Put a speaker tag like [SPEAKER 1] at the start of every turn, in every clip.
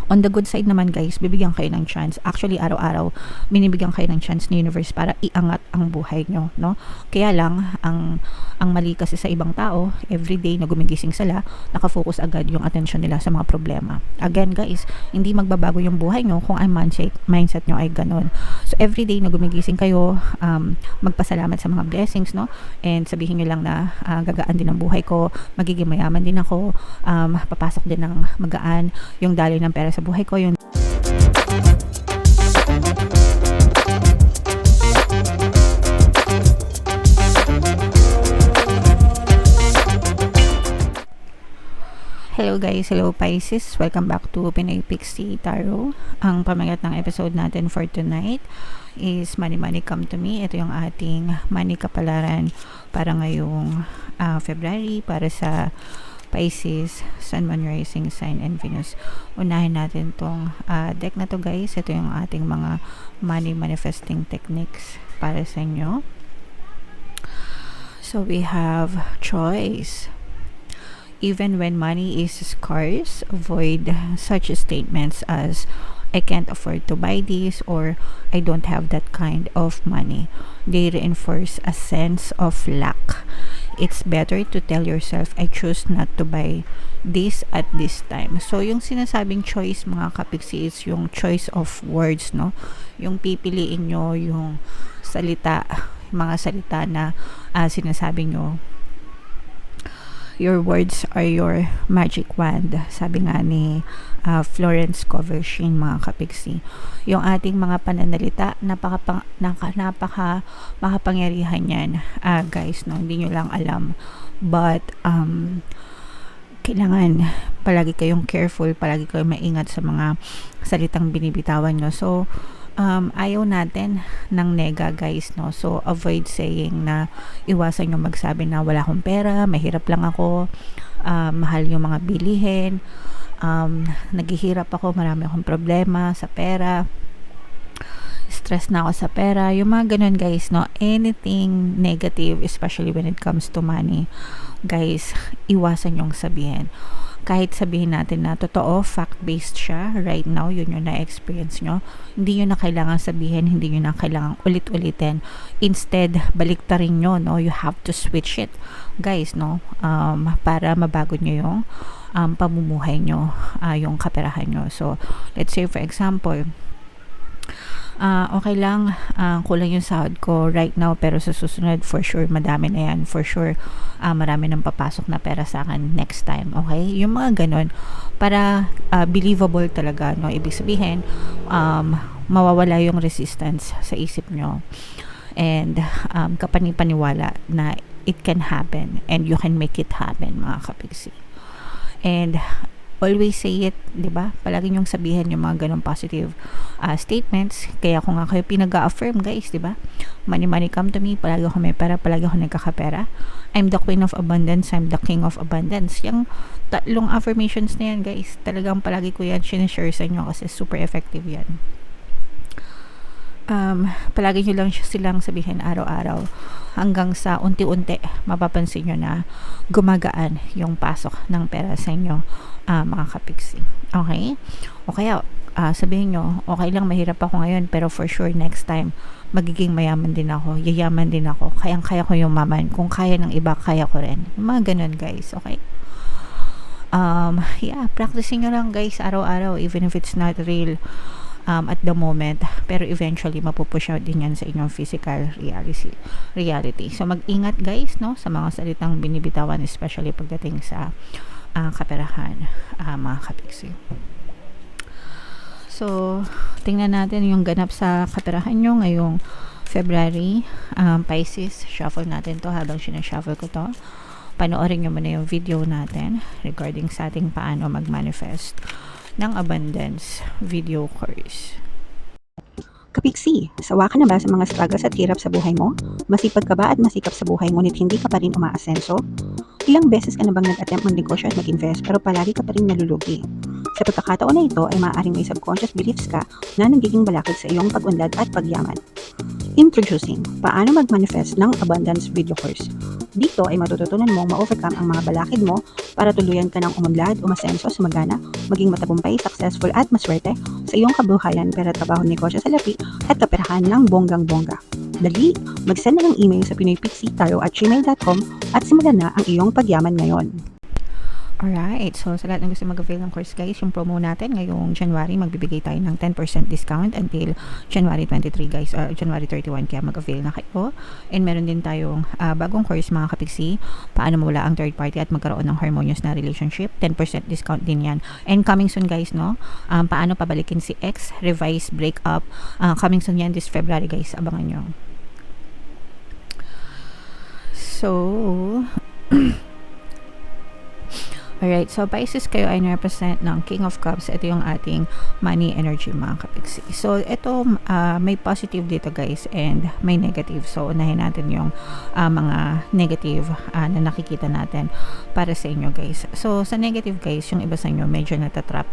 [SPEAKER 1] On the good side naman guys, bibigyan kayo ng chance. Actually, araw-araw, binibigyan kayo ng chance ni universe para iangat ang buhay nyo, no? Kaya lang, ang mali kasi sa ibang tao, everyday na gumigising sila, nakafocus agad yung attention nila sa mga problema. Again guys, hindi magbabago yung buhay nyo kung ang mindset nyo ay ganun. So everyday na gumigising kayo, magpasalamat sa mga blessings, no? And sabihin nyo lang na gagaan din ang buhay ko, magiging mayaman din ako, papasok din ng magaan yung daloy ng pera sa buhay ko, yung Hello guys, hello Pisces, welcome back to Pinay Pixie Tarot. Ang pamagat ng episode natin for tonight is Money Money Come to Me. Ito yung ating money kapalaran para ngayong February para sa Pisces, Sun, Moon, Rising Sign, and Venus. Unahin natin tong deck na to guys. Ito yung ating mga money manifesting techniques para sa inyo. So we have choice. Even when money is scarce, avoid such statements as I can't afford to buy this or I don't have that kind of money. They reinforce a sense of lack. It's better to tell yourself, I choose not to buy this at this time. So, yung sinasabing choice, mga kapiksi, is yung choice of words, no? Yung pipiliin nyo, yung salita, mga salita na sinasabi nyo. Your words are your magic wand. Sabi nga ni Florence Covershin, mga kapiksi. Yung ating mga pananalita, napaka makapangyarihan yan, guys, no? Hindi nyo lang alam. But, kailangan palagi kayong careful, palagi kayong maingat sa mga salitang binibitawan nyo. So, ayaw natin ng nega guys, no? So avoid saying na, iwasan yung magsabi na wala akong pera, mahirap lang ako, mahal yung mga bilihin, naghihirap ako, marami akong problema sa pera, stress na ako sa pera, yung mga ganun guys, no? Anything negative, especially when it comes to money, guys, iwasan yung sabihin. Kahit sabihin natin na totoo, fact-based siya, right now, yun yung na-experience nyo, hindi nyo na kailangan sabihin, hindi nyo na kailangan ulit-ulitin. Instead, baliktarin nyo, no? You have to switch it, guys, no? Para mabago nyo yung pamumuhay nyo, yung kaperahan nyo. So, let's say, for example, okay lang, kulang yung sahod ko right now, pero sa susunod, for sure, madami na yan. For sure, marami nang papasok na pera sa akin next time. Okay? Yung mga ganun, para believable talaga, no? Ibig sabihin, mawawala yung resistance sa isip nyo. And kapanipaniwala na it can happen and you can make it happen, mga kapiksi. And always say it, di ba? Palagi nyong sabihin yung mga ganong positive statements. Kaya kung nga kayo pinag-affirm guys, di ba? Money, money come to me. Palagi ako may pera, palagi ako nagkakapera. I'm the queen of abundance, I'm the king of abundance. Yung tatlong affirmations na yan guys, talagang palagi ko yan sinishare sa inyo kasi super effective yan. Palagi nyo lang silang sabihin araw-araw hanggang sa unti-unti mapapansin nyo na gumagaan yung pasok ng pera sa inyo, mga kapiksi. Okay? O kaya sabihin nyo, okay lang, mahirap ako ngayon, pero for sure next time magiging mayaman din ako, yayaman din ako, kayang-kaya ko yung maman, kung kaya ng iba, kaya ko rin. Mga ganun guys, okay? Practicing nyo lang guys araw-araw, even if it's not real at the moment, pero eventually mapupush out din yan sa inyong physical reality. So mag-ingat guys, no, sa mga salitang binibitawan, especially pagdating sa kaperahan, mga kapiksi. So tingnan natin yung ganap sa kaperahan nyo ngayong February. Pisces, shuffle natin to. Habang sinashuffle ko to, panoorin nyo muna yung video natin regarding sa ating paano mag-manifest ng abundance video course.
[SPEAKER 2] Kapiksi, sawa ka na ba sa mga struggles at hirap sa buhay mo? Masipag ka ba at masikap sa buhay ngunit hindi ka pa rin umaasenso? Ilang beses ka na bang nag-attempt mag-negosyo at mag-invest pero palagi ka pa rin nalulugi? Sa pagkakataon na ito ay maaaring may subconscious beliefs ka na nagiging balakid sa iyong pag-unlad at pagyaman. Introducing, paano mag-manifest ng abundance video course. Dito ay matututunan mong ma-overcome ang mga balakid mo para tuluyan ka ng umunlad, umasenso, sumagana, maging matagumpay, successful at maswerte sa iyong kabuhayan, pera, trabaho, negosyo, salapi at kaperahan ng bonggang-bongga. Dali, mag-send na ng email sa pinoypixietaro@gmail.com at simulan na ang iyong pagyaman ngayon.
[SPEAKER 1] Alright, so sa lahat ng gusto mag-avail ng course guys, yung promo natin ngayong January, magbibigay tayo ng 10% discount until January 23 guys, January 31, kaya mag-avail na kayo. And meron din tayong bagong course mga kapiksi, paano mawala ang third party at magkaroon ng harmonious na relationship, 10% discount din yan. And coming soon guys, no, paano pabalikin si ex, revise, break up, coming soon yan this February guys, abangan nyo. So, alright, so Pisces kayo ay represent ng King of Cups. Ito yung ating money energy mga kapiksi. So ito may positive dito guys and may negative. So unahin natin yung mga negative na nakikita natin para sa inyo guys. So sa negative guys, yung iba sa inyo medyo natatrap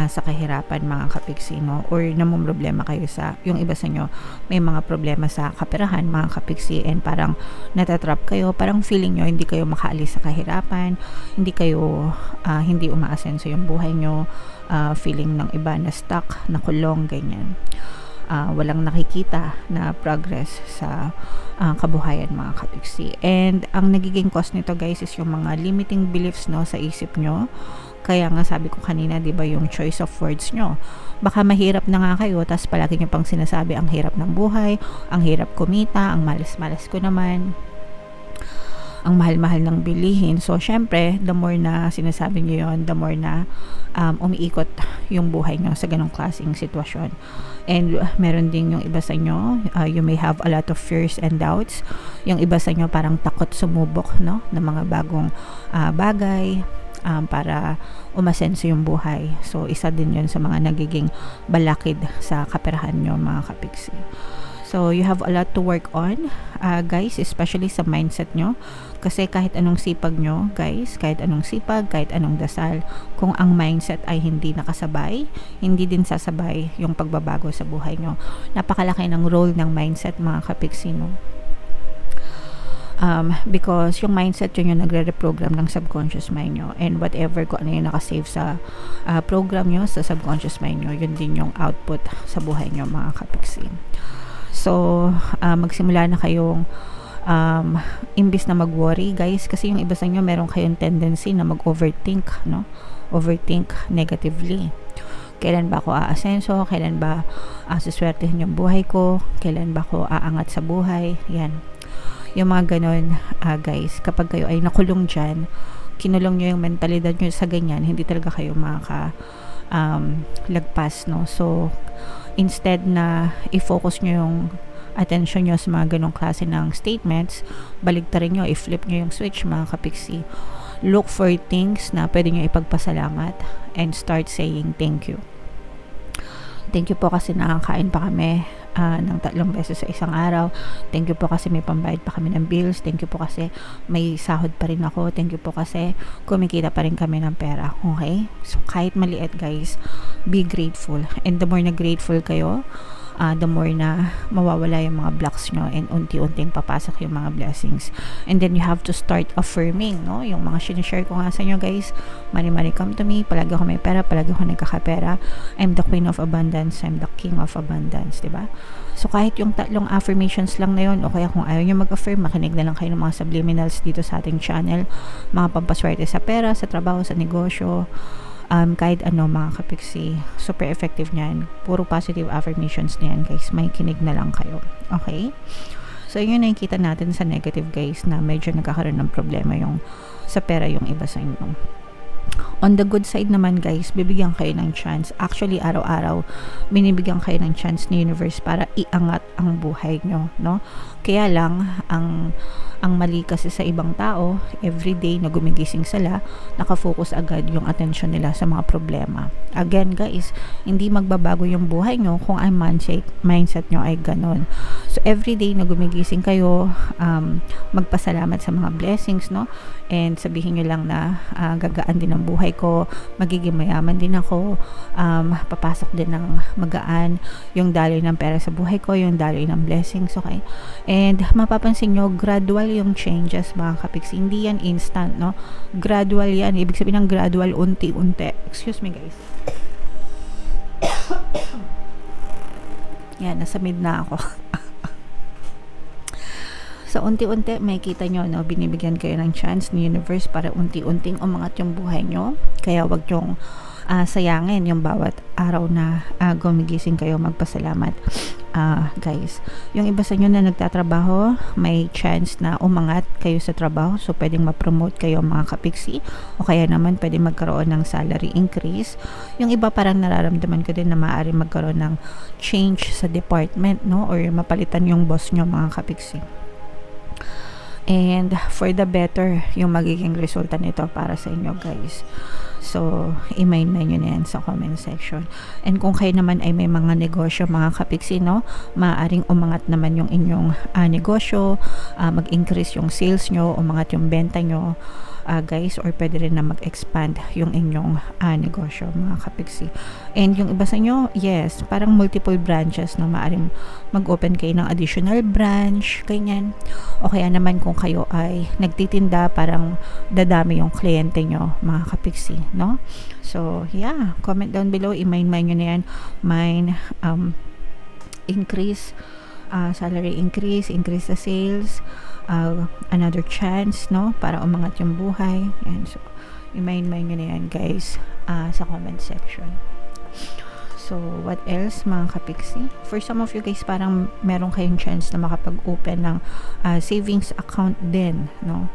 [SPEAKER 1] sa kahirapan mga kapiksi, no? Or namumroblema kayo sa, yung iba sa inyo may mga problema sa kaperahan mga kapiksi and parang natatrap kayo, parang feeling nyo hindi kayo makaalis sa kahirapan, hindi umaasenso yung buhay nyo, feeling ng iba na stuck, na kulong, ganyan. Walang nakikita na progress sa kabuhayan mga kapiksi. And ang nagiging cause nito guys is yung mga limiting beliefs no sa isip nyo. Kaya nga sabi ko kanina, 'di ba, yung choice of words nyo. Baka mahirap na nga kayo, tas palagi nyo pang sinasabi ang hirap ng buhay, ang hirap kumita, ang malas-malas ko naman, ang mahal-mahal ng bilihin. So, syempre, the more na sinasabi nyo yon, the more na umiikot yung buhay nyo sa ganong klaseng sitwasyon. And meron din yung iba sa inyo, you may have a lot of fears and doubts. Yung iba sa inyo parang takot sumubok, no, ng mga bagong bagay para umasenso yung buhay. So, isa din yun sa mga nagiging balakid sa kaperahan nyo mga kapiksi. So, you have a lot to work on, guys, especially sa mindset nyo. Kasi kahit anong sipag nyo, guys, kahit anong sipag, kahit anong dasal, kung ang mindset ay hindi nakasabay, hindi din sasabay yung pagbabago sa buhay nyo. Napakalaki ng role ng mindset, mga kapiksi, no? Because yung mindset yun yung nagre-reprogram ng subconscious mind nyo, and whatever kung ano yung nakasave sa program nyo, sa subconscious mind nyo, yun din yung output sa buhay nyo mga kapiksi. So, magsimula na kayong imbis na mag-worry guys, kasi yung iba sa inyo meron kayong tendency na mag-overthink, no? Overthink negatively. Kailan ba ako aasenso? Kailan ba suswertehin yung buhay ko? Kailan ba ako aangat sa buhay? Yan. Yung mga ganon, guys, kapag kayo ay nakulong dyan, kinulong nyo yung mentalidad nyo sa ganyan, hindi talaga kayo lagpas, no? So, instead na i-focus nyo yung attention nyo sa mga ganong klase ng statements, baligtarin nyo, i-flip nyo yung switch mga kapiksi. Look for things na pwede nyo ipagpasalamat and start saying thank you. Thank you po kasi nakakain pa kami ng 3 beses sa isang araw. Thank you po kasi may pambayad pa kami ng bills. Thank you po kasi may sahod pa rin ako. Thank you po kasi kumikita pa rin kami ng pera. Okay? So, kahit maliit guys, be grateful. And the more na grateful kayo, the more na mawawala yung mga blocks nyo and unti-unting papasok yung mga blessings. And then you have to start affirming, no? Yung mga sinishare ko nga sa inyo guys, money come to me, palagi ako may pera, palagi ako nagkakapera, I'm the queen of abundance, I'm the king of abundance, diba? So kahit yung 3 affirmations lang na yun, o kaya kung ayaw nyo mag-affirm, makinig na lang kayo ng mga subliminals dito sa ating channel, mga pampaswerte sa pera, sa trabaho, sa negosyo, kahit ano mga kapiksi, super effective niyan. Puro positive affirmations na yan guys, may kinig na lang kayo. Okay? So yun nakikita natin sa negative guys, na medyo nagkakaroon ng problema yung sa pera yung iba sa inyo. On the good side naman guys, bibigyan kayo ng chance. Actually, araw-araw binibigyan kayo ng chance ni universe para iangat ang buhay nyo, no? Kaya lang, ang mali kasi sa ibang tao, everyday na gumigising sila, nakafocus agad yung attention nila sa mga problema. Again guys, hindi magbabago yung buhay nyo kung ang mindset nyo ay ganon. So everyday na gumigising kayo, magpasalamat sa mga blessings, no? And sabihin nyo lang na gagaan din ng buhay ko, magiging mayaman din ako, papasok din ng magaan yung daloy ng pera sa buhay ko, yung daloy ng blessings, okay? And mapapansin nyo, gradual yung changes mga kapiksi, hindi yan instant, no? Gradual yan, ibig sabihin ng gradual, unti-unti. Excuse me guys. Yan, nasa mid na ako. So, unti-unti, makikita nyo, no, binibigyan kayo ng chance ni universe para unti-unting umangat yung buhay nyo. Kaya wag yung sayangin yung bawat araw na gumigising kayo, magpasalamat. Guys, yung iba sa inyo na nagtatrabaho, may chance na umangat kayo sa trabaho. So, pwedeng ma-promote kayo mga kapiksi. O kaya naman, pwedeng magkaroon ng salary increase. Yung iba parang nararamdaman ko din na maaari magkaroon ng change sa department, no? Or mapalitan yung boss nyo mga kapiksi. And for the better yung magiging resulta nito para sa inyo guys. So, i-mind nyo na yan sa comment section. And kung kayo naman ay may mga negosyo mga kapiksi, no, maaaring umangat naman yung inyong negosyo, mag-increase yung sales nyo, umangat yung benta nyo, guys, or pwede rin na mag-expand yung inyong negosyo mga kapiksi. And yung iba sa inyo, yes, parang multiple branches, no, maaaring mag-open kayo ng additional branch, ganyan. O kaya naman kung kayo ay nagtitinda, parang dadami yung kliyente nyo mga kapiksi, no? So, yeah, comment down below, i-mind nyo na yan, increase, salary increase the sales, another chance, no, para umangat yung buhay. Yan, so i-mind nyo na yan guys sa comment section. So, what else mga kapiksi? For some of you guys, parang meron kayong chance na makapag-open ng savings account din, no?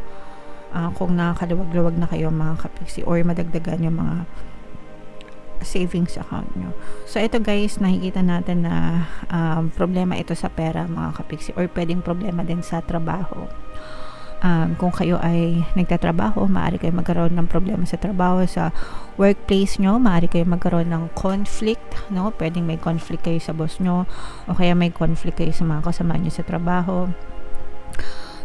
[SPEAKER 1] Kung nakakaluwag-luwag na kayo mga kapiksi, or madagdagan yung mga savings account nyo. So, ito guys, nakikita natin na problema ito sa pera mga kapiksi, or pwedeng problema din sa trabaho. Kung kayo ay nagtatrabaho, maaari kayo magkaroon ng problema sa trabaho, sa workplace nyo, maaari kayo magkaroon ng conflict, no? Pwedeng may conflict kayo sa boss nyo, o kaya may conflict kayo sa mga kasama nyo sa trabaho.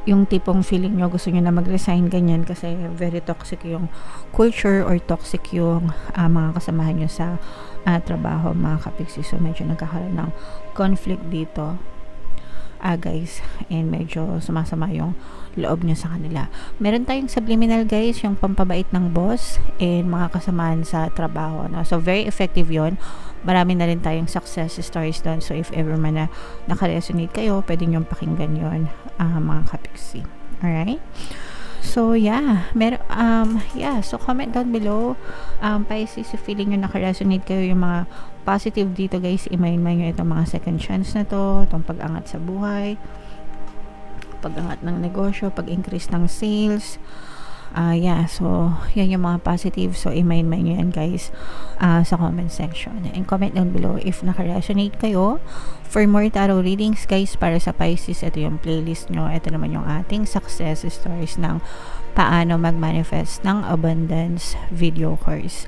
[SPEAKER 1] Yung tipong feeling nyo, gusto nyo na mag-resign, ganyan, kasi very toxic yung culture or toxic yung mga kasamahan nyo sa trabaho, mga kapiksi. So, medyo nagkakaroon ng conflict dito, guys, and medyo sumasama yung loob nyo sa kanila. Meron tayong subliminal guys, yung pampabait ng boss and mga kasamahan sa trabaho, no? So, very effective yon. Marami na rin tayong success stories doon. So, if ever man na nakaresonate kayo, pwede nyo pakinggan yon, mga kapiksi. Alright? So, yeah. So, comment down below. Pisces, if feeling nyo nakaresonate kayo yung mga positive dito guys, i-mind nyo itong mga second chance na to, itong pag-angat sa buhay, pag-angat ng negosyo, pag-increase ng sales. So, yan yung mga positive. So, i-mind nyo yan guys sa comment section. And comment down below if naka-resonate kayo. For more tarot readings guys, para sa Pisces, ito yung playlist nyo. Ito naman yung ating success stories ng paano mag-manifest ng abundance video course.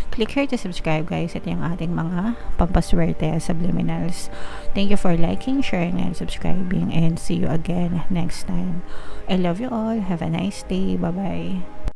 [SPEAKER 1] Click here to subscribe guys. Ito yung ating mga pampaswerte subliminals. Thank you for liking, sharing, and subscribing. And see you again next time. I love you all. Have a nice day. Bye-bye.